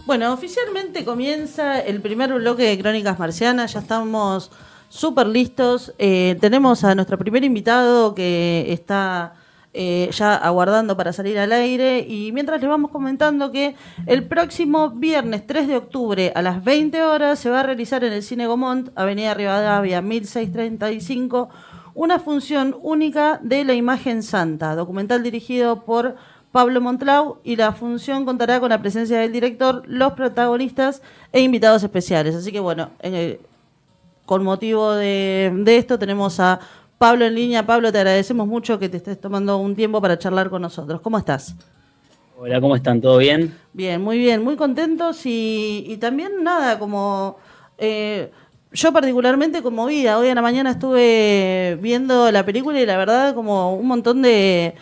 Bueno, oficialmente comienza el primer bloque de Crónicas Marcianas, ya estamos súper listos. Tenemos a nuestro primer invitado que está ya aguardando para salir al aire y mientras les vamos comentando que el próximo viernes 3 de octubre a las 20 horas se va a realizar en el Cine Gomont, Avenida Rivadavia 1635, una función única de La Imagen Santa, documental dirigido por Pablo Montlau, y la función contará con la presencia del director, los protagonistas e invitados especiales. Así que bueno, con motivo de esto tenemos a Pablo en línea. Pablo, te agradecemos mucho que te estés tomando un tiempo para charlar con nosotros. ¿Cómo estás? Hola, ¿cómo están? ¿Todo bien? Bien, muy contentos y también nada, como yo particularmente conmovida. Hoy en la mañana estuve viendo la película y la verdad como un montón de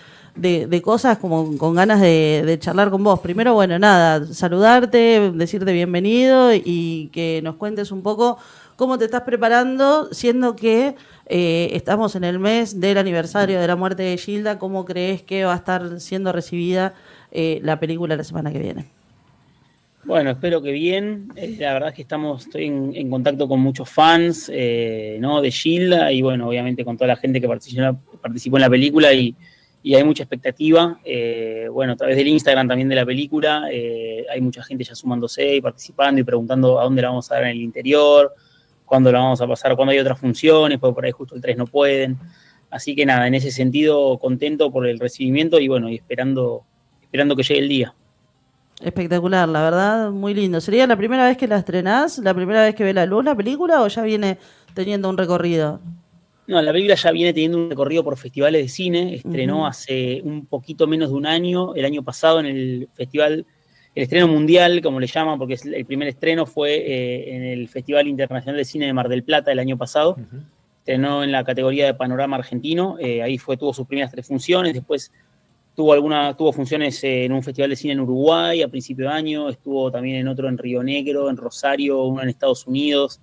cosas como con ganas de charlar con vos. Primero, bueno, nada, saludarte, decirte bienvenido y que nos cuentes un poco cómo te estás preparando, siendo que estamos en el mes del aniversario de la muerte de Gilda. ¿Cómo crees que va a estar siendo recibida la película la semana que viene? Bueno, espero que bien. La verdad es que estoy en contacto con muchos fans, ¿no? De Gilda y bueno, obviamente con toda la gente que participó en la película y hay mucha expectativa. Bueno, a través del Instagram también de la película hay mucha gente ya sumándose y participando y preguntando a dónde la vamos a dar en el interior, cuándo la vamos a pasar, cuándo hay otras funciones, porque por ahí justo el 3 no pueden. Así que nada, en ese sentido contento por el recibimiento y bueno, y esperando que llegue el día. Espectacular, la verdad, muy lindo. ¿Sería la primera vez que la estrenás? ¿La primera vez que ve la luz la película o ya viene teniendo un recorrido? No, la película ya viene teniendo un recorrido por festivales de cine. Estrenó Ujú. hace un poquito menos de un año, el año pasado, en el festival, el estreno mundial, como le llaman, porque el primer estreno fue en el Festival Internacional de Cine de Mar del Plata el año pasado. Estrenó en la categoría de panorama argentino. Ahí tuvo sus primeras 3 funciones. Después tuvo funciones en un festival de cine en Uruguay a principio de año. Estuvo también en otro en Río Negro, en Rosario, uno en Estados Unidos.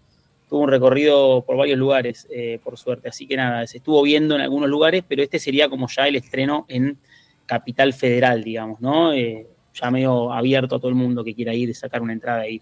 Tuvo un recorrido por varios lugares, por suerte. Así que nada, se estuvo viendo en algunos lugares, pero este sería como ya el estreno en Capital Federal, digamos, ¿no? Ya medio abierto a todo el mundo que quiera ir, sacar una entrada e ir.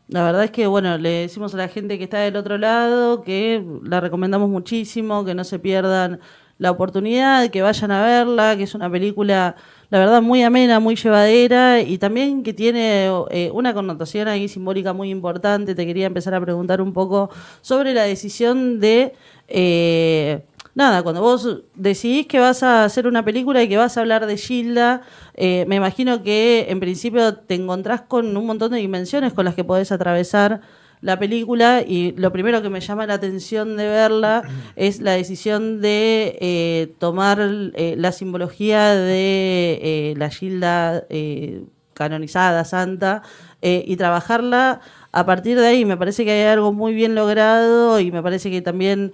La verdad es que, bueno, le decimos a la gente que está del otro lado que la recomendamos muchísimo, que no se pierdan la oportunidad, que vayan a verla, que es una película, la verdad, muy amena, muy llevadera y también que tiene una connotación ahí simbólica muy importante. Te quería empezar a preguntar un poco sobre la decisión de... nada, cuando vos decidís que vas a hacer una película y que vas a hablar de Gilda, me imagino que en principio te encontrás con un montón de dimensiones con las que podés atravesar la película y lo primero que me llama la atención de verla es la decisión de tomar la simbología de la Gilda canonizada, santa, y trabajarla a partir de ahí. Me parece que hay algo muy bien logrado y me parece que también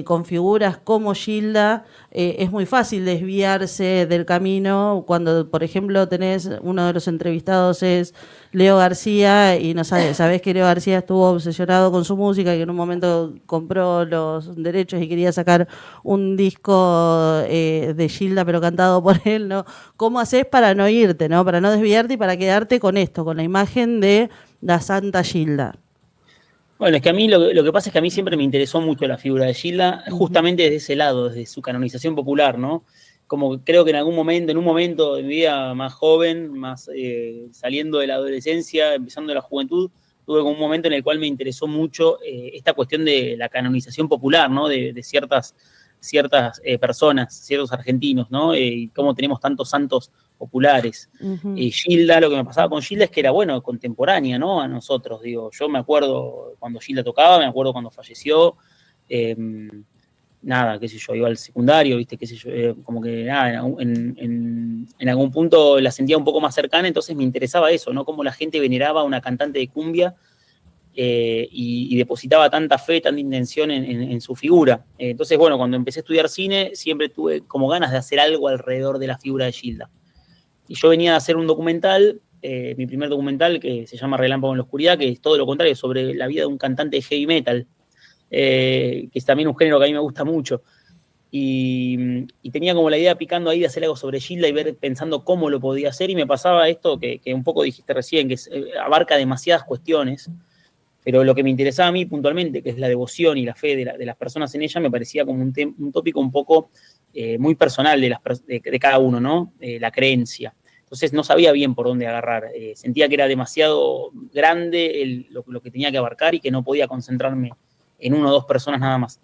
con figuras como Gilda, es muy fácil desviarse del camino cuando, por ejemplo, tenés uno de los entrevistados es Leo García y no sabés que Leo García estuvo obsesionado con su música y que en un momento compró los derechos y quería sacar un disco de Gilda pero cantado por él, ¿no? ¿Cómo haces para no irte, ¿no? Para no desviarte y para quedarte con esto, con la imagen de la Santa Gilda? Bueno, es que a mí lo que pasa es que a mí siempre me interesó mucho la figura de Gilda, Ujú. justamente desde ese lado, desde su canonización popular, ¿no? Como que creo que en un momento de mi vida más joven, más saliendo de la adolescencia, empezando la juventud, tuve como un momento en el cual me interesó mucho esta cuestión de la canonización popular, ¿no? De ciertas personas, ciertos argentinos, ¿no? Y cómo tenemos tantos santos populares. Ujú. Y Gilda, lo que me pasaba con Gilda es que era, bueno, contemporánea, ¿no? A nosotros, digo, yo me acuerdo cuando Gilda tocaba, me acuerdo cuando falleció, eh, nada, qué sé yo, iba al secundario, viste, qué sé yo, como que nada, en algún punto la sentía un poco más cercana, entonces me interesaba eso, ¿no? Cómo la gente veneraba a una cantante de cumbia y depositaba tanta fe, tanta intención en su figura. Entonces, bueno, cuando empecé a estudiar cine, siempre tuve como ganas de hacer algo alrededor de la figura de Gilda. Y yo venía a hacer un documental, mi primer documental, que se llama Relámpago en la Oscuridad, que es todo lo contrario, sobre la vida de un cantante de heavy metal, que es también un género que a mí me gusta mucho. y tenía como la idea picando ahí de hacer algo sobre Gilda y pensando cómo lo podía hacer, y me pasaba esto que un poco dijiste recién, que abarca demasiadas cuestiones, pero lo que me interesaba a mí puntualmente, que es la devoción y la fe de las personas en ella, me parecía como un tópico un poco muy personal de cada uno, ¿no? La creencia. Entonces no sabía bien por dónde agarrar. Sentía que era demasiado grande lo que tenía que abarcar y que no podía concentrarme en una o dos personas nada más.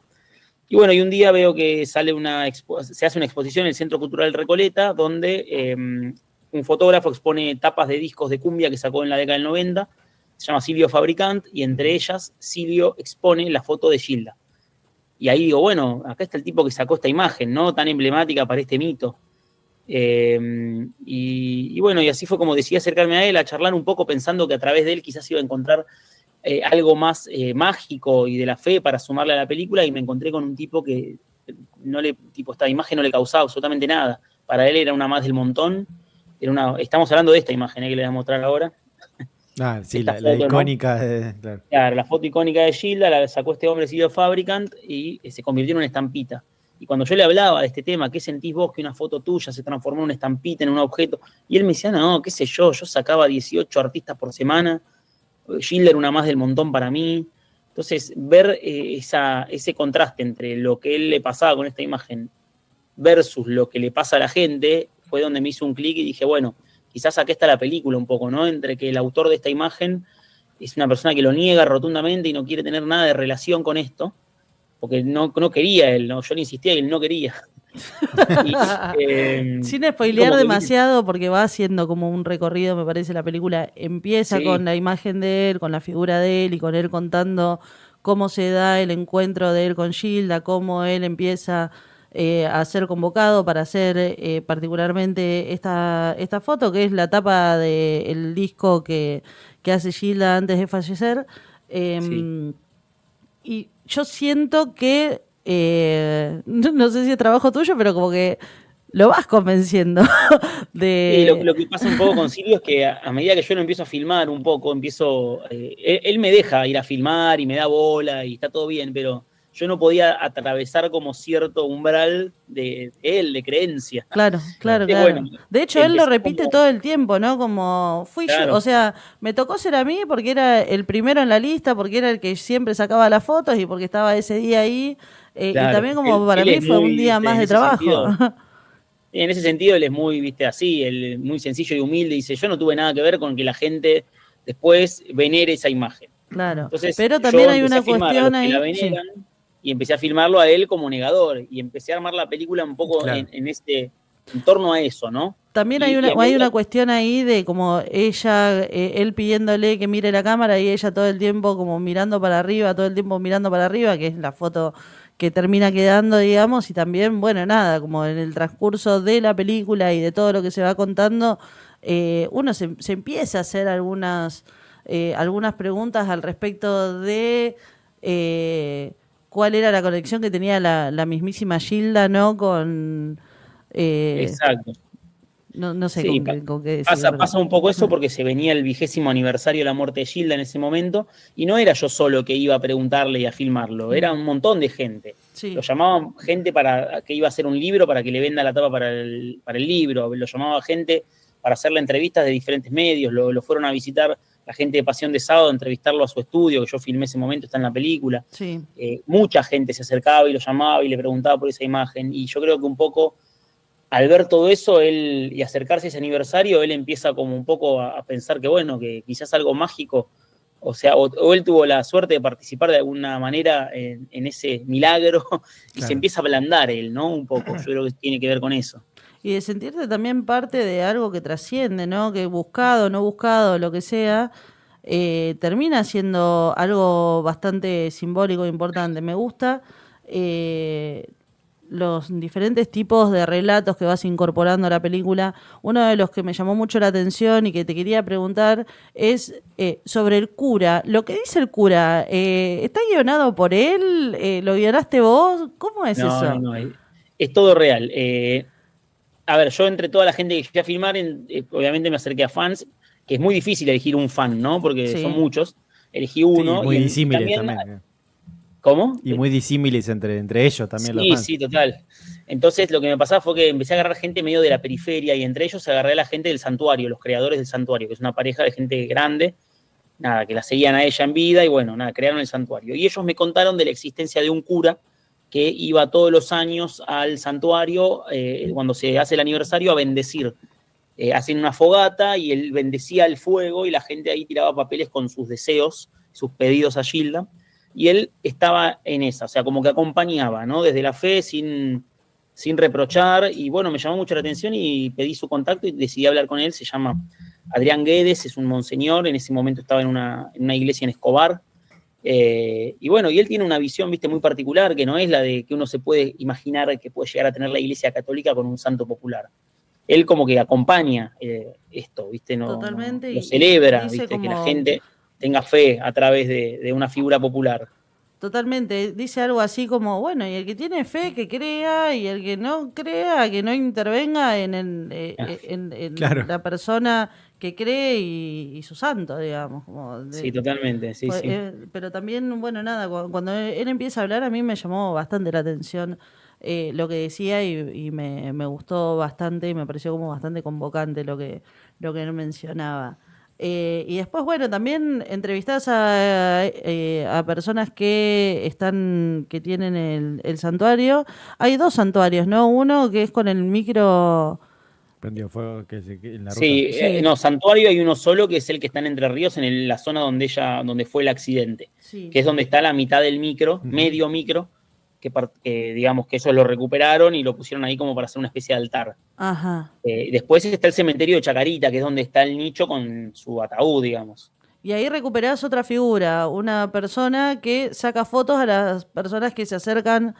Y bueno, y un día veo que se hace una exposición en el Centro Cultural Recoleta, donde un fotógrafo expone tapas de discos de cumbia que sacó en la década del 90, se llama Silvio Fabricant, y entre ellas Silvio expone la foto de Gilda. Y ahí digo, bueno, acá está el tipo que sacó esta imagen, ¿no? Tan emblemática para este mito. Y bueno, y así fue como decidí acercarme a él, a charlar un poco, pensando que a través de él quizás iba a encontrar algo más mágico y de la fe para sumarle a la película, y me encontré con un tipo que esta imagen no le causaba absolutamente nada. Para él era una más del montón. Estamos hablando de esta imagen que le voy a mostrar ahora. Ah, sí, la icónica, ¿no? Claro, la foto icónica de Gilda la sacó este hombre Silvio Fabricant y se convirtió en una estampita. Y cuando yo le hablaba de este tema, ¿qué sentís vos que una foto tuya se transformó en una estampita, en un objeto? Y él me decía, no, qué sé yo sacaba 18 artistas por semana, Gilda era una más del montón para mí. Entonces, ver ese contraste entre lo que él le pasaba con esta imagen versus lo que le pasa a la gente, fue donde me hizo un clic y dije, bueno, quizás acá está la película un poco, ¿no? Entre que el autor de esta imagen es una persona que lo niega rotundamente y no quiere tener nada de relación con esto, porque no quería él, ¿no? Yo le insistía y él no quería. Sin spoilear demasiado, porque va haciendo como un recorrido, me parece, la película empieza con la imagen de él, con la figura de él y con él contando cómo se da el encuentro de él con Gilda, cómo él empieza a ser convocado para hacer particularmente esta foto, que es la tapa del disco que hace Gilda antes de fallecer. Y yo siento que no sé si es trabajo tuyo, pero como que lo vas convenciendo. Lo que pasa un poco con Silvio es que a medida que yo lo empiezo a filmar un poco, él me deja ir a filmar y me da bola y está todo bien, pero yo no podía atravesar como cierto umbral de él, de creencia. Claro. Bueno, de hecho, él lo repite todo el tiempo, ¿no? Como fui yo, o sea, me tocó ser a mí porque era el primero en la lista, porque era el que siempre sacaba las fotos y porque estaba ese día ahí. Y también como para mí fue un día más de trabajo. En ese sentido, él es muy, así, él muy sencillo y humilde. Dice, yo no tuve nada que ver con que la gente después venere esa imagen. Claro, entonces, pero también hay una cuestión ahí. Y empecé a filmarlo a él como negador. Y empecé a armar la película un poco en torno a eso, ¿no? También hay una cuestión ahí de como él pidiéndole que mire la cámara y ella todo el tiempo como mirando para arriba, que es la foto que termina quedando, digamos, y también, bueno, nada, como en el transcurso de la película y de todo lo que se va contando, uno se empieza a hacer algunas preguntas al respecto de cuál era la conexión que tenía la mismísima Gilda, ¿no? Con... Exacto. No sé con qué decir. Pasa un poco eso porque se venía el 20º aniversario de la muerte de Gilda en ese momento, y no era yo solo que iba a preguntarle y a filmarlo, era un montón de gente. Sí. Lo llamaban gente que iba a hacer un libro para que le venda la tapa para el libro, lo llamaba gente para hacerle entrevistas de diferentes medios, lo fueron a visitar la gente de Pasión de Sábado, a entrevistarlo a su estudio, que yo filmé ese momento, está en la película. Sí. Mucha gente se acercaba y lo llamaba y le preguntaba por esa imagen, y yo creo que un poco al ver todo eso y acercarse a ese aniversario, él empieza como un poco a pensar que, bueno, que quizás algo mágico, o sea, o él tuvo la suerte de participar de alguna manera en ese milagro, y se empieza a ablandar él, ¿no? Un poco, yo creo que tiene que ver con eso. Y de sentirte también parte de algo que trasciende, ¿no? Que buscado, no buscado, lo que sea, termina siendo algo bastante simbólico e importante. Me gusta los diferentes tipos de relatos que vas incorporando a la película. Uno de los que me llamó mucho la atención y que te quería preguntar es sobre el cura. Lo que dice el cura, ¿está guionado por él? ¿Lo guionaste vos? ¿Cómo es eso? No, es todo real. A ver, yo entre toda la gente que fui a filmar, obviamente me acerqué a fans, que es muy difícil elegir un fan, ¿no? Porque son muchos. Elegí uno. Sí, muy disímiles también. ¿Cómo? Y muy disímiles entre ellos también los fans. Sí, total. Entonces lo que me pasaba fue que empecé a agarrar gente medio de la periferia y entre ellos agarré a la gente del santuario, los creadores del santuario, que es una pareja de gente grande, nada, que la seguían a ella en vida y bueno, nada, crearon el santuario. Y ellos me contaron de la existencia de un cura que iba todos los años al santuario cuando se hace el aniversario a bendecir. Hacen una fogata y él bendecía el fuego y la gente ahí tiraba papeles con sus deseos, sus pedidos a Gilda. Y él estaba en esa, o sea, como que acompañaba, ¿no? Desde la fe, sin reprochar. Y bueno, me llamó mucho la atención y pedí su contacto y decidí hablar con él. Se llama Adrián Guedes, es un monseñor. En ese momento estaba en una iglesia en Escobar. Y bueno, y él tiene una visión, viste, muy particular, que no es la de que uno se puede imaginar que puede llegar a tener la iglesia católica con un santo popular. Él como que acompaña esto, viste, Totalmente, lo celebra, viste, como... que la gente tenga fe a través de una figura popular. Totalmente, dice algo así como, bueno, y el que tiene fe que crea, y el que no crea que no intervenga en Claro. la persona que cree y su santo, digamos. Sí, totalmente, sí. Pero también, bueno, nada, cuando él empieza a hablar a mí me llamó bastante la atención lo que decía y me gustó bastante y me pareció como bastante convocante lo que él mencionaba. Y después, bueno, también entrevistás a personas que tienen el santuario. Hay 2 santuarios, ¿no? Uno que es con el micro. Prendió fuego en la ruta. Sí, no, santuario hay uno solo que es el que está en Entre Ríos, en la zona donde fue el accidente, Sí. que es donde está la mitad del micro, medio micro, que digamos que eso lo recuperaron y lo pusieron ahí como para hacer una especie de altar. Ajá. Después está el cementerio de Chacarita, que es donde está el nicho con su ataúd, digamos. Y ahí recuperás otra figura, una persona que saca fotos a las personas que se acercan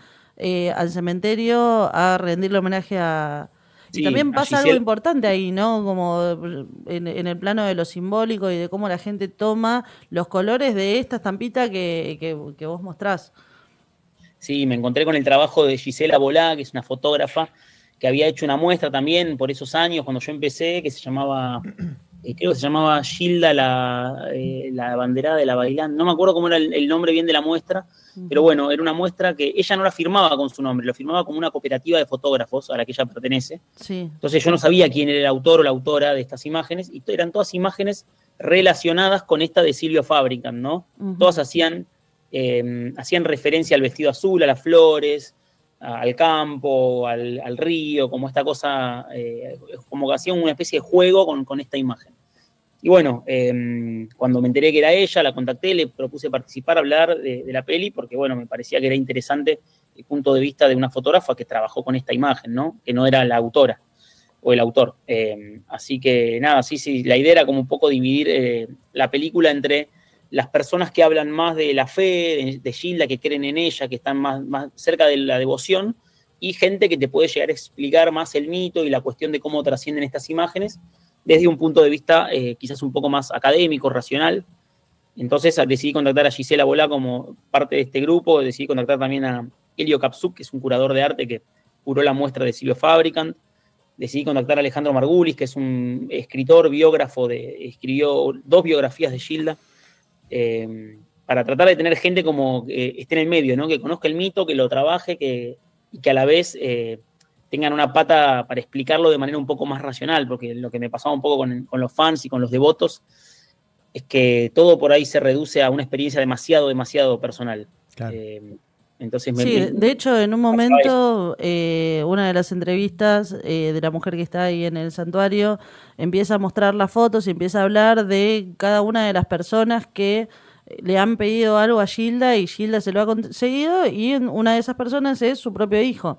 al cementerio a rendirle homenaje a... Sí, y también pasa Giselle. algo importante ahí, ¿no? Como en el plano de lo simbólico y de cómo la gente toma los colores de esta estampita que vos mostrás. Sí, me encontré con el trabajo de Gisela Bolá, que es una fotógrafa, que había hecho una muestra también por esos años, cuando yo empecé, que se llamaba, creo que se llamaba Gilda, la banderada de la bailando. No me acuerdo cómo era el nombre bien de la muestra, pero bueno, era una muestra que ella no la firmaba con su nombre, lo firmaba como una cooperativa de fotógrafos a la que ella pertenece. Sí. Entonces yo no sabía quién era el autor o la autora de estas imágenes, y eran todas imágenes relacionadas con esta de Silvio Fabricant, ¿no? Todas hacían referencia al vestido azul, a las flores, al campo, al río, como esta cosa, como que hacían una especie de juego con esta imagen. Y bueno, cuando me enteré que era ella, la contacté, le propuse participar, hablar de la peli, porque bueno, me parecía que era interesante el punto de vista de una fotógrafa que trabajó con esta imagen, ¿no? Que no era la autora o el autor. Así que nada, sí, la idea era como un poco dividir la película entre las personas que hablan más de la fe, de Gilda, que creen en ella, que están más cerca de la devoción, y gente que te puede llegar a explicar más el mito y la cuestión de cómo trascienden estas imágenes desde un punto de vista quizás un poco más académico, racional. Entonces decidí contactar a Gisela Bolá como parte de este grupo, decidí contactar también a Elio Kapsuk, que es un curador de arte que curó la muestra de Silvio Fabricant. Decidí contactar a Alejandro Margulis, que es un escritor, biógrafo, escribió 2 biografías de Gilda, para tratar de tener gente como que esté en el medio, ¿no? Que conozca el mito, que lo trabaje, y que a la vez tengan una pata para explicarlo de manera un poco más racional, porque lo que me pasaba un poco con los fans y con los devotos es que todo por ahí se reduce a una experiencia demasiado personal. Claro. Entonces de hecho, en un momento, una de las entrevistas de la mujer que está ahí en el santuario empieza a mostrar las fotos y empieza a hablar de cada una de las personas que le han pedido algo a Gilda y Gilda se lo ha conseguido, y una de esas personas es su propio hijo.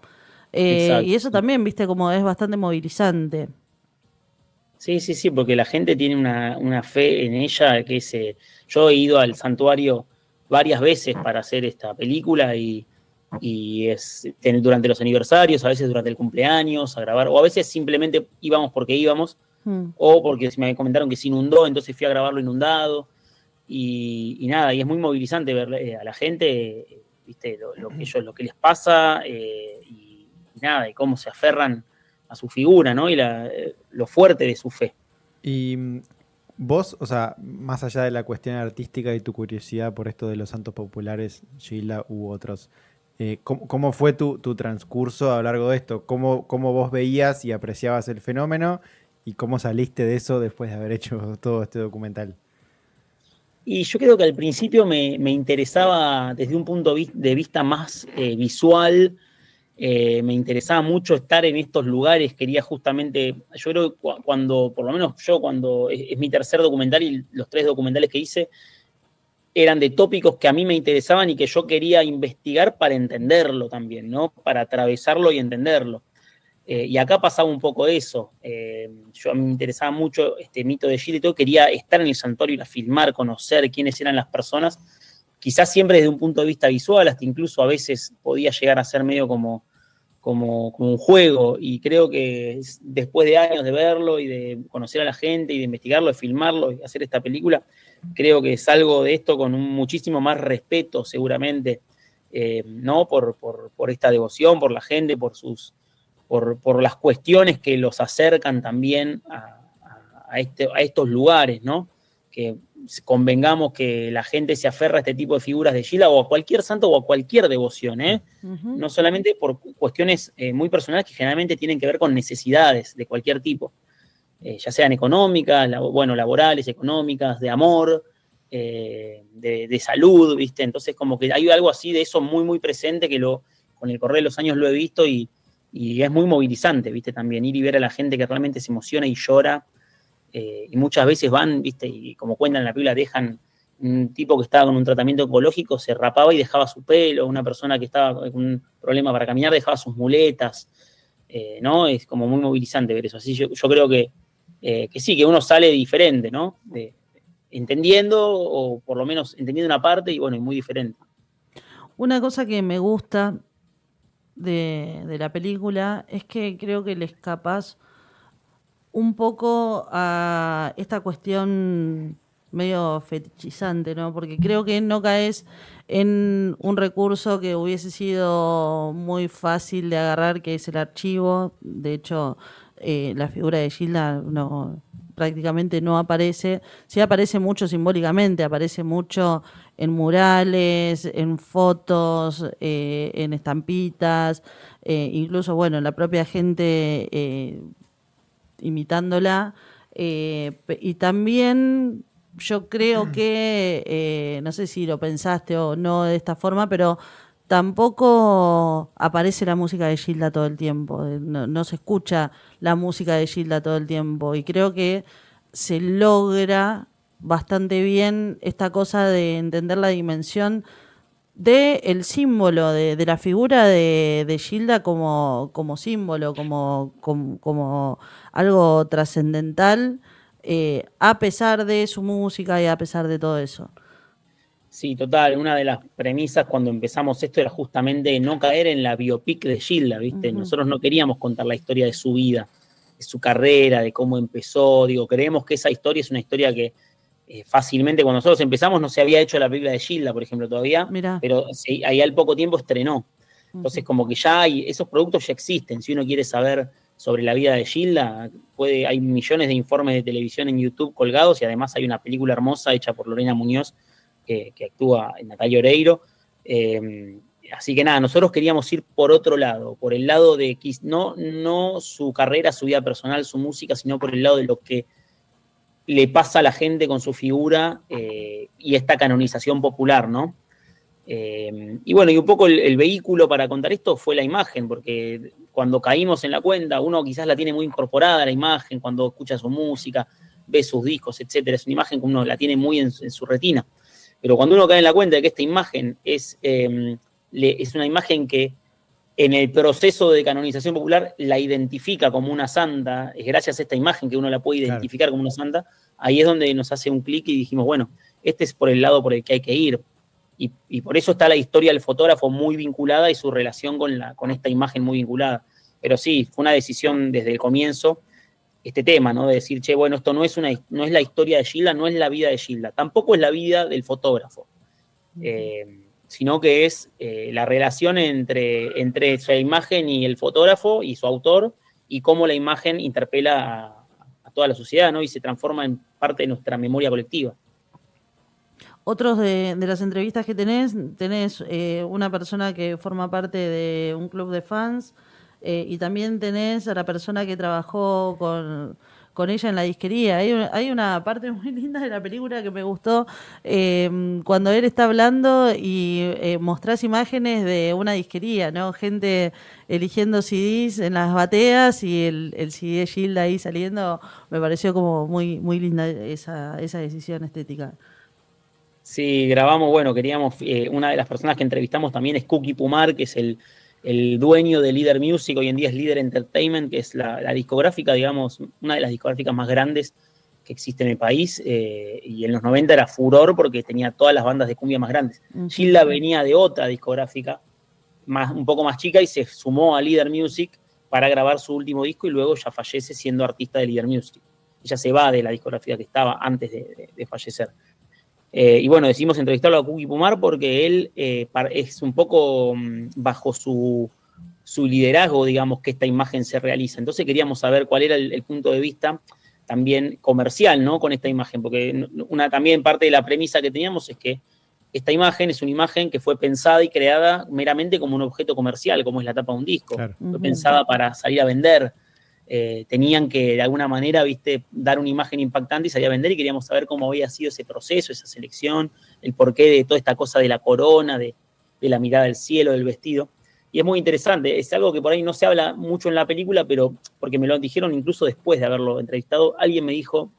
Y eso también, viste, como es bastante movilizante. Sí, porque la gente tiene una fe en ella, que es... yo he ido al santuario varias veces para hacer esta película y es durante los aniversarios, a veces durante el cumpleaños, a grabar, o a veces simplemente íbamos porque íbamos, o porque me comentaron que se inundó, entonces fui a grabarlo inundado, y nada, y es muy movilizante ver a la gente, viste, lo que les pasa, y nada, y cómo se aferran a su figura, ¿no? Y lo fuerte de su fe. Y Vos, o sea, más allá de la cuestión artística y tu curiosidad por esto de los santos populares, Gilda u otros, ¿cómo fue tu transcurso a lo largo de esto? ¿Cómo vos veías y apreciabas el fenómeno? ¿Y cómo saliste de eso después de haber hecho todo este documental? Y yo creo que al principio me interesaba desde un punto de vista más visual, me interesaba mucho estar en estos lugares, quería justamente, yo creo que cuando, por lo menos yo, cuando es mi tercer documental y los 3 documentales que hice, eran de tópicos que a mí me interesaban y que yo quería investigar para entenderlo también, ¿no? Para atravesarlo y entenderlo. Y acá pasaba un poco eso. A mí me interesaba mucho este mito de Gilda y todo, quería estar en el santuario, ir a filmar, conocer quiénes eran las personas, quizás siempre desde un punto de vista visual, hasta incluso a veces podía llegar a ser medio como un juego, y creo que después de años de verlo y de conocer a la gente y de investigarlo, de filmarlo y hacer esta película, creo que salgo de esto con muchísimo más respeto seguramente, ¿no? Por esta devoción, por la gente, por las cuestiones que los acercan también a estos lugares, ¿no? Que convengamos que la gente se aferra a este tipo de figuras de Gilda o a cualquier santo o a cualquier devoción, ¿eh? Uh-huh. No solamente por cuestiones muy personales que generalmente tienen que ver con necesidades de cualquier tipo, ya sean económicas, laborales, económicas, de amor, de salud, ¿viste? Entonces como que hay algo así de eso muy, muy presente que con el correr de los años lo he visto y es muy movilizante, ¿viste? También ir y ver a la gente que realmente se emociona y llora. Y muchas veces van, ¿viste? Y como cuentan en la película, dejan un tipo que estaba con un tratamiento oncológico, se rapaba y dejaba su pelo, una persona que estaba con un problema para caminar dejaba sus muletas, ¿no? Es como muy movilizante ver eso. Así yo creo que sí, que uno sale diferente, ¿no? Entendiendo, o por lo menos entendiendo una parte, y bueno, es muy diferente. Una cosa que me gusta de la película es que creo que le escapas un poco a esta cuestión medio fetichizante, ¿no? Porque creo que no caes en un recurso que hubiese sido muy fácil de agarrar, que es el archivo. De hecho, la figura de Gilda prácticamente no aparece. Sí aparece mucho simbólicamente, aparece mucho en murales, en fotos, en estampitas, incluso, bueno, la propia gente imitándola, y también yo creo que, no sé si lo pensaste o no de esta forma, pero tampoco aparece la música de Gilda todo el tiempo, no se escucha la música de Gilda todo el tiempo, y creo que se logra bastante bien esta cosa de entender la dimensión del símbolo, de la figura de Gilda como símbolo, como algo trascendental, a pesar de su música y a pesar de todo eso. Sí, total. Una de las premisas cuando empezamos esto era justamente no caer en la biopic de Gilda, ¿viste? Uh-huh. Nosotros no queríamos contar la historia de su vida, de su carrera, de cómo empezó. Creemos que esa historia es una historia que fácilmente cuando nosotros empezamos no se había hecho la película de Gilda, por ejemplo, todavía. Mirá. Pero ahí al poco tiempo estrenó. Entonces, como que ya esos productos ya existen. Si uno quiere saber sobre la vida de Gilda, hay millones de informes de televisión en YouTube colgados, y además hay una película hermosa hecha por Lorena Muñoz, que actúa en Natalia Oreiro. Así que nada, nosotros queríamos ir por otro lado, por el lado de no su carrera, su vida personal, su música, sino por el lado de lo que le pasa a la gente con su figura y esta canonización popular, ¿no? Y bueno, y un poco el vehículo para contar esto fue la imagen, porque cuando caímos en la cuenta, uno quizás la tiene muy incorporada la imagen, cuando escucha su música, ve sus discos, etcétera, es una imagen que uno la tiene muy en su retina. Pero cuando uno cae en la cuenta de que esta imagen es una imagen que en el proceso de canonización popular la identifica como una santa, es gracias a esta imagen que uno la puede identificar como una santa, ahí es donde nos hace un clic y dijimos, bueno, este es por el lado por el que hay que ir. Y por eso está la historia del fotógrafo muy vinculada y su relación con esta imagen muy vinculada. Pero sí, fue una decisión desde el comienzo, este tema, ¿no? De decir, che, bueno, esto no es la historia de Gilda, no es la vida de Gilda, tampoco es la vida del fotógrafo, sino que es la relación entre su imagen y el fotógrafo y su autor, y cómo la imagen interpela toda la sociedad, ¿no? Y se transforma en parte de nuestra memoria colectiva. Otros de las entrevistas que tenés una persona que forma parte de un club de fans, y también tenés a la persona que trabajó con ella en la disquería. Hay una parte muy linda de la película que me gustó, cuando él está hablando y mostrás imágenes de una disquería, ¿no? Gente eligiendo CDs en las bateas y el CD de Gilda ahí saliendo. Me pareció como muy, muy linda esa decisión estética. Sí, grabamos, bueno, queríamos, una de las personas que entrevistamos también es Cookie Pumar, que es el dueño de Leader Music, hoy en día es Leader Entertainment, que es la discográfica, digamos, una de las discográficas más grandes que existe en el país, y en los 90 era furor porque tenía todas las bandas de cumbia más grandes. Gilda venía de otra discográfica, un poco más chica, y se sumó a Leader Music para grabar su último disco y luego ya fallece siendo artista de Leader Music. Ella se va de la discográfica que estaba antes de fallecer. Y bueno, decidimos entrevistarlo a Cookie Pumar porque él es un poco bajo su liderazgo, digamos, que esta imagen se realiza. Entonces queríamos saber cuál era el punto de vista también comercial, ¿no? Con esta imagen, porque también parte de la premisa que teníamos es que esta imagen es una imagen que fue pensada y creada meramente como un objeto comercial, como es la tapa de un disco. Claro. Fue pensada para salir a vender. Tenían que de alguna manera, viste, dar una imagen impactante y salir a vender, y queríamos saber cómo había sido ese proceso, esa selección, el porqué de toda esta cosa de la corona, de la mirada del cielo, del vestido. Y es muy interesante, es algo que por ahí no se habla mucho en la película, pero porque me lo dijeron incluso después de haberlo entrevistado, alguien me dijo,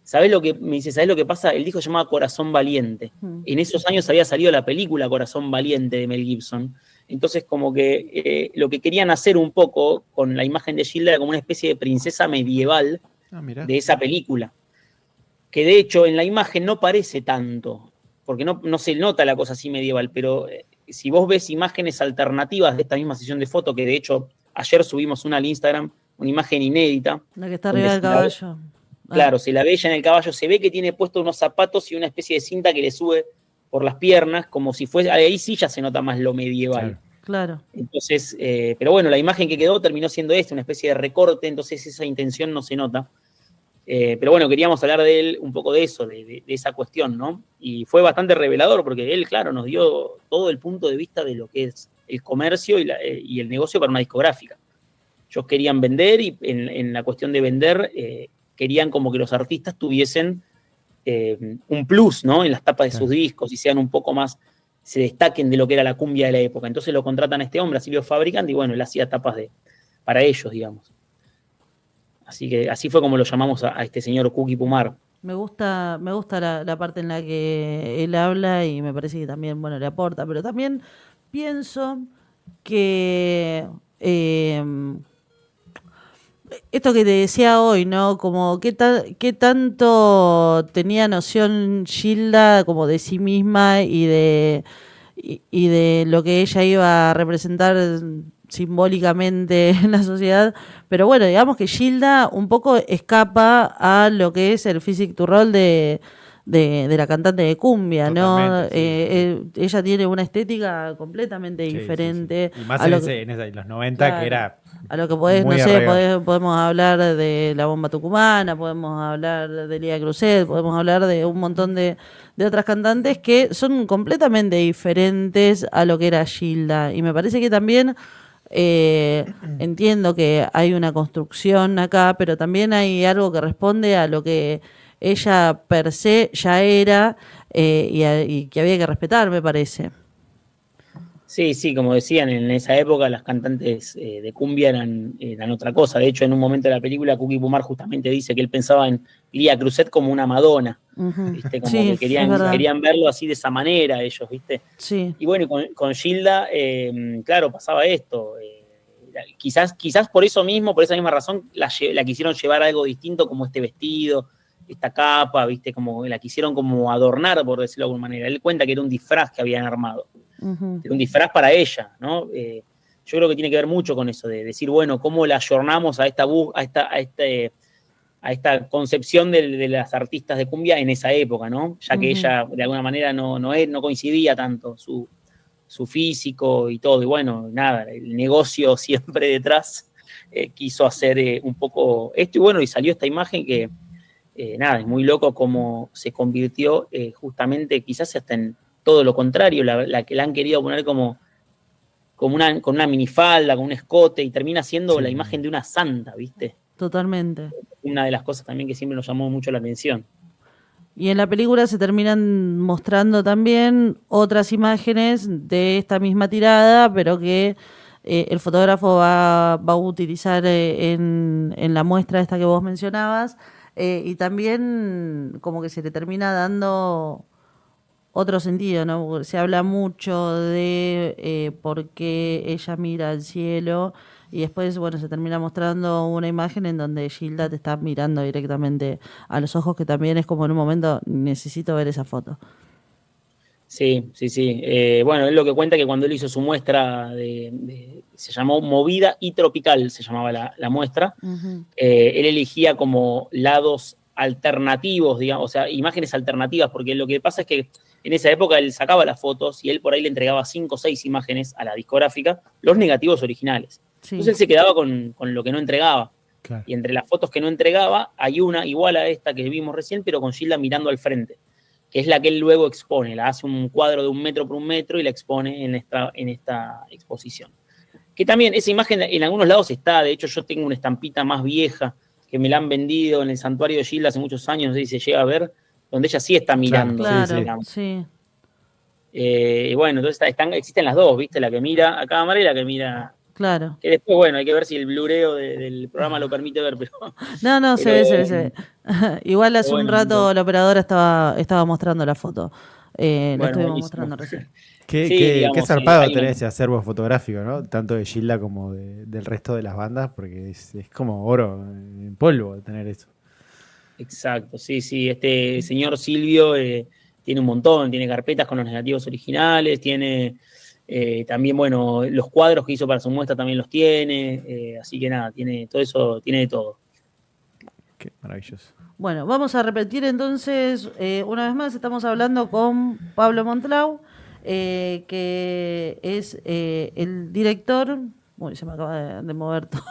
¿sabés lo que pasa? El disco se llamaba Corazón Valiente. En esos años había salido la película Corazón Valiente de Mel Gibson. Entonces, como que lo que querían hacer un poco con la imagen de Gilda era como una especie de princesa medieval de esa película. Que de hecho en la imagen no parece tanto, porque no se nota la cosa así medieval, pero si vos ves imágenes alternativas de esta misma sesión de foto, que de hecho ayer subimos una al Instagram, una imagen inédita. La que está arriba del caballo. Claro, se la ve ella en el caballo, se ve que tiene puesto unos zapatos y una especie de cinta que le sube por las piernas, como si fuese, ahí sí ya se nota más lo medieval. Claro. Entonces, pero bueno, la imagen que quedó terminó siendo una especie de recorte, entonces esa intención no se nota. Pero bueno, queríamos hablar de él, un poco de eso, de esa cuestión, ¿no? Y fue bastante revelador porque él, claro, nos dio todo el punto de vista de lo que es el comercio y el negocio para una discográfica. Ellos querían vender y en la cuestión de vender querían como que los artistas tuviesen un plus, ¿no? En las tapas de sus discos y sean un poco más, se destaquen de lo que era la cumbia de la época. Entonces lo contratan a este hombre, a Silvio Fabricant, y bueno, él hacía tapas para ellos, digamos. Así que así fue como lo llamamos a este señor Cookie Pumar. Me gusta la parte en la que él habla y me parece que también, bueno, le aporta, pero también pienso que esto que te decía hoy, ¿no? Como qué tanto tenía noción Gilda como de sí misma y de lo que ella iba a representar simbólicamente en la sociedad, pero bueno, digamos que Gilda un poco escapa a lo que es el physique to roll de la cantante de cumbia, ¿no? Sí. Ella tiene una estética completamente diferente. Sí. Y más en los 90, claro, que era a lo que podés, no sé, podemos hablar de La Bomba Tucumana, podemos hablar de Lía Cruzet, podemos hablar de un montón de otras cantantes que son completamente diferentes a lo que era Gilda. Y me parece que también entiendo que hay una construcción acá, pero también hay algo que responde a lo que ella per se ya era, y que había que respetar, me parece. Sí, como decían, en esa época las cantantes de cumbia eran otra cosa. De hecho, en un momento de la película, Cookie Pumar justamente dice que él pensaba en Lía Cruzet como una Madonna. ¿Viste? Como que querían verlo así de esa manera ellos, ¿viste? Sí. Y bueno, con Gilda, claro, pasaba esto. Quizás por eso mismo, por esa misma razón, la quisieron llevar a algo distinto, como este vestido, esta capa, ¿viste? Como la quisieron como adornar, por decirlo de alguna manera. Él cuenta que era un disfraz que habían armado. Era un disfraz para ella, ¿no? Yo creo que tiene que ver mucho con eso, de decir, bueno, cómo la ayornamos a esta concepción de las artistas de cumbia en esa época, ¿no? Ya que ella, de alguna manera, no coincidía tanto su físico y todo. Y bueno, nada, el negocio siempre detrás quiso hacer un poco esto, y bueno, y salió esta imagen que, nada, es muy loco cómo se convirtió justamente quizás hasta en todo lo contrario, la que la han querido poner como con una minifalda, con un escote, y termina siendo la imagen de una santa, ¿viste? Totalmente. Una de las cosas también que siempre nos llamó mucho la atención. Y en la película se terminan mostrando también otras imágenes de esta misma tirada, pero que el fotógrafo va a utilizar en la muestra esta que vos mencionabas, y también como que se le termina dando otro sentido, ¿no? Porque se habla mucho de por qué ella mira al cielo y después, bueno, se termina mostrando una imagen en donde Gilda te está mirando directamente a los ojos, que también es como en un momento, necesito ver esa foto. Sí. Bueno, él lo que cuenta que cuando él hizo su muestra se llamó Movida y Tropical, se llamaba la muestra, él elegía como lados alternativos, digamos, o sea, imágenes alternativas, porque lo que pasa es que en esa época él sacaba las fotos y él por ahí le entregaba 5 o 6 imágenes a la discográfica, los negativos originales. Sí. Entonces él se quedaba con lo que no entregaba. Claro. Y entre las fotos que no entregaba hay una igual a esta que vimos recién, pero con Gilda mirando al frente, que es la que él luego expone, la hace un cuadro de 1 metro por 1 metro y la expone en esta exposición. Que también esa imagen en algunos lados está, de hecho yo tengo una estampita más vieja que me la han vendido en el santuario de Gilda hace muchos años, no sé si se llega a ver, donde ella sí está mirando. Claro, sí. Bueno, entonces existen las dos, ¿viste? La que mira a cámara y la que mira... Claro. Que después, bueno, hay que ver si el blureo del programa lo permite ver, pero... No, se ve. Igual hace un rato la operadora estaba mostrando la foto. La estuvimos buenísimo. mostrando recién. Qué zarpado tener ese acervo fotográfico, ¿no? Tanto de Gilda como del resto de las bandas, porque es como oro en polvo tener eso. Exacto, sí. Este señor Silvio tiene un montón, tiene carpetas con los negativos originales, tiene también, bueno, los cuadros que hizo para su muestra también los tiene, así que nada, tiene todo eso, tiene de todo. Qué maravilloso. Bueno, vamos a repetir entonces, una vez más, estamos hablando con Pablo Montlau, que es el director... Uy, se me acaba de mover todo.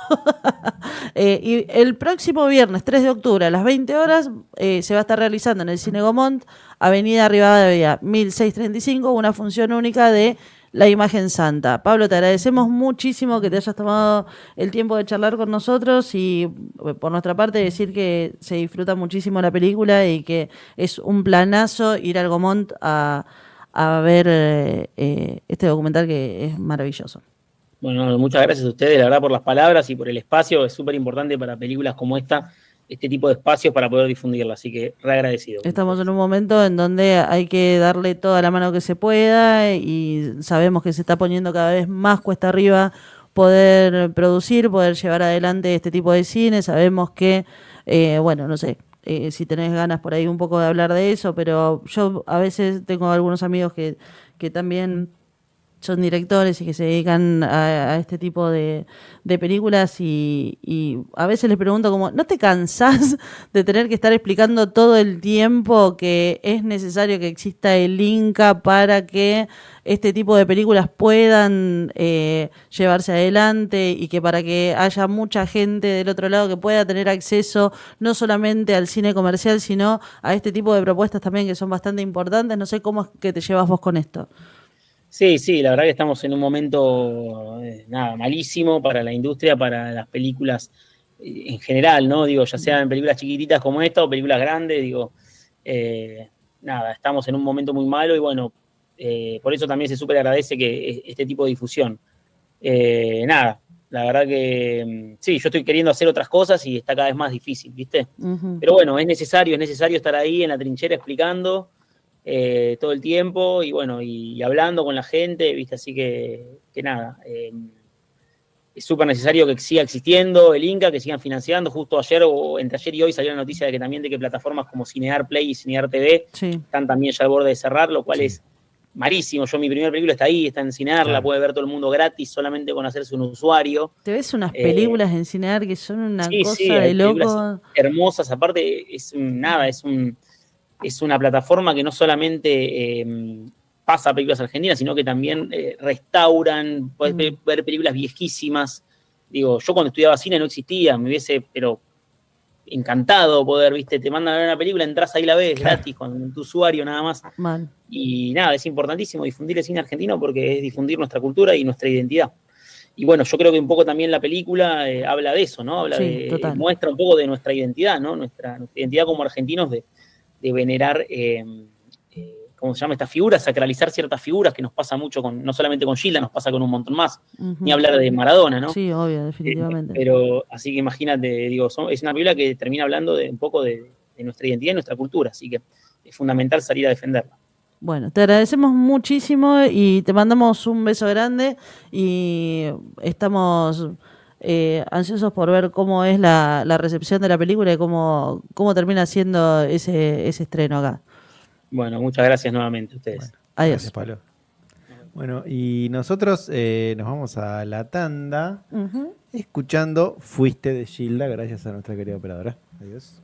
Y el próximo viernes, 3 de octubre, a las 20 horas, se va a estar realizando en el Cine Gomont, Avenida Rivadavia 1635, una función única de La Imagen Santa. Pablo, te agradecemos muchísimo que te hayas tomado el tiempo de charlar con nosotros y por nuestra parte decir que se disfruta muchísimo la película y que es un planazo ir al Gomont a ver este documental que es maravilloso. Bueno, muchas gracias a ustedes, la verdad, por las palabras y por el espacio. Es súper importante para películas como esta, este tipo de espacios para poder difundirla, así que re agradecido. Estamos en un momento en donde hay que darle toda la mano que se pueda y sabemos que se está poniendo cada vez más cuesta arriba poder producir, poder llevar adelante este tipo de cine. Sabemos que, bueno, no sé, si tenés ganas por ahí un poco de hablar de eso, pero yo a veces tengo algunos amigos que también son directores y que se dedican a este tipo de películas y a veces les pregunto como, ¿no te cansás de tener que estar explicando todo el tiempo que es necesario que exista el Inca para que este tipo de películas puedan llevarse adelante y que para que haya mucha gente del otro lado que pueda tener acceso no solamente al cine comercial, sino a este tipo de propuestas también que son bastante importantes? No sé cómo es que te llevas vos con esto. Sí, la verdad que estamos en un momento, malísimo para la industria, para las películas en general, ¿no? Digo, ya sean películas chiquititas como esta o películas grandes, digo, estamos en un momento muy malo y bueno, por eso también se súper agradece que este tipo de difusión. La verdad que sí, yo estoy queriendo hacer otras cosas y está cada vez más difícil, ¿viste? Uh-huh. Pero bueno, es necesario estar ahí en la trinchera explicando todo el tiempo y bueno, y hablando con la gente, ¿viste? Así que nada, es súper necesario que siga existiendo el Inca, que sigan financiando. Justo ayer o entre ayer y hoy salió la noticia de que también de que plataformas como Cinear Play y Cinear TV están también ya al borde de cerrar, lo cual es marísimo. Yo mi primera película está ahí, está en Cinear, la puede ver todo el mundo gratis solamente con hacerse un usuario. Te ves unas películas en Cinear que son una cosa de loco. Hermosas, aparte es una plataforma que no solamente pasa películas argentinas, sino que también restauran, podés ver películas viejísimas Digo, yo cuando estudiaba cine no existía, me hubiese, pero encantado poder, viste, te mandan a ver una película, entras ahí la ves gratis con tu usuario nada más. Man. Y nada, es importantísimo difundir el cine argentino porque es difundir nuestra cultura y nuestra identidad. Y bueno, yo creo que un poco también la película habla de eso, ¿no? Habla Sí, total. muestra un poco de nuestra identidad, ¿no? Nuestra identidad como argentinos de venerar, ¿cómo se llama? Estas figuras, sacralizar ciertas figuras que nos pasa mucho, no solamente con Gilda, nos pasa con un montón más. Ni hablar de Maradona, ¿no? Sí, obvio, definitivamente. Pero así que imagínate, digo, es una película que termina hablando un poco de nuestra identidad y nuestra cultura, así que es fundamental salir a defenderla. Bueno, te agradecemos muchísimo y te mandamos un beso grande y estamos ansiosos por ver cómo es la recepción de la película y cómo termina siendo ese estreno acá. Bueno, muchas gracias nuevamente a ustedes. Bueno, Adiós. Gracias, Pablo. Bueno, y nosotros nos vamos a la tanda escuchando Fuiste de Gilda, gracias a nuestra querida operadora. Adiós.